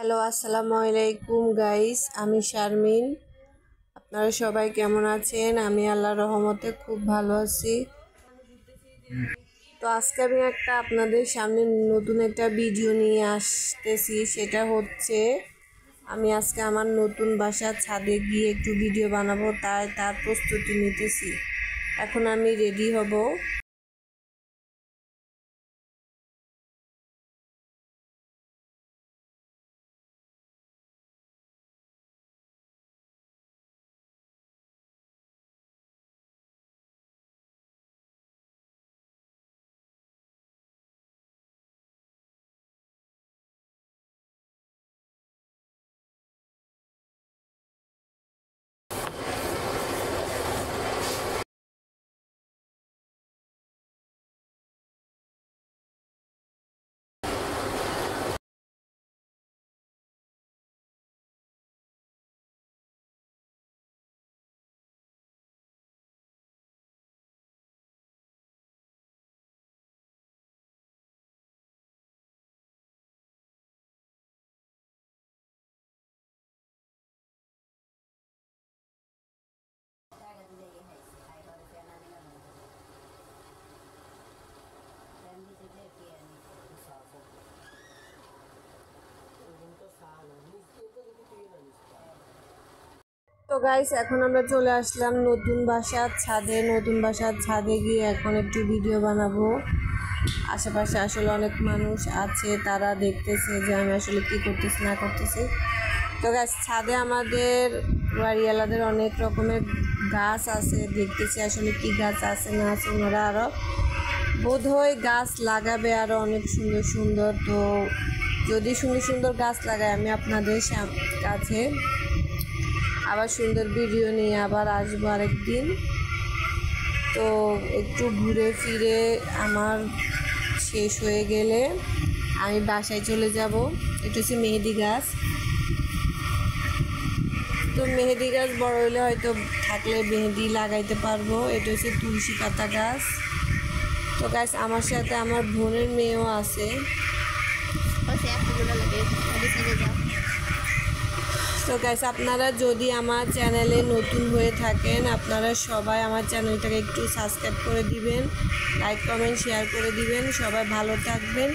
Hello, আসসালামু আলাইকুম guys. আমি শারমিন। আপনারা সবাই কেমন আছেন? আমি আল্লাহর রহমতে খুব ভালো আছি। তো আজকে আমি আপনাদের সামনে নতুন একটা ভিডিও নিয়ে আসতেছি। সেটা হচ্ছে আমি আজকে আমার নতুন বাসার ছাদে গিয়ে একটু ভিডিও বানাবো, তার প্রস্তুতি নিতেছি। এখন আমি রেডি হব। তো গাইস, এখন আমরা চলে আসলাম নতুন বাসার ছাদে গিয়ে এখন একটু ভিডিও বানাবো। আশেপাশে আসলে অনেক মানুষ আছে, তারা দেখতেছে যে আমি আসলে কি করতেছি না করতেছি। তো গাইস, ছাদে আমাদের বাড়িওয়ালাদের অনেক রকমের গাছ আছে, দেখতেছি আসলে কি গাছ আছে না আছে। ওনারা আরও বোধহয় গাছ লাগাবে আরও অনেক সুন্দর সুন্দর। তো যদি সুন্দর সুন্দর গাছ লাগায়, আমি আপনাদের কাছে আবার সুন্দর ভিডিও নিয়ে আবার আসবো আরেকদিন। তো একটু ঘুরে ফিরে আমার শেষ হয়ে গেলে আমি বাসায় চলে যাব। এটা হচ্ছে মেহেদি গাছ। তো মেহেদি গাছ বড় হলে হয়তো থাকলে মেহেদি লাগাইতে পারবো। এটা হচ্ছে তুলসী পাতা গাছ। তো গাছ আমার সাথে আমার বোনের মেয়েও আছে। তো গাইস, আপনারা যদি আমার চ্যানেলে নতুন হয়ে থাকেন, আপনারা সবাই আমার চ্যানেলটাকে একটু সাবস্ক্রাইব করে দিবেন, লাইক কমেন্ট শেয়ার করে দিবেন। সবাই ভালো থাকবেন,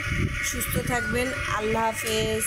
সুস্থ থাকবেন। আল্লাহ হাফেজ।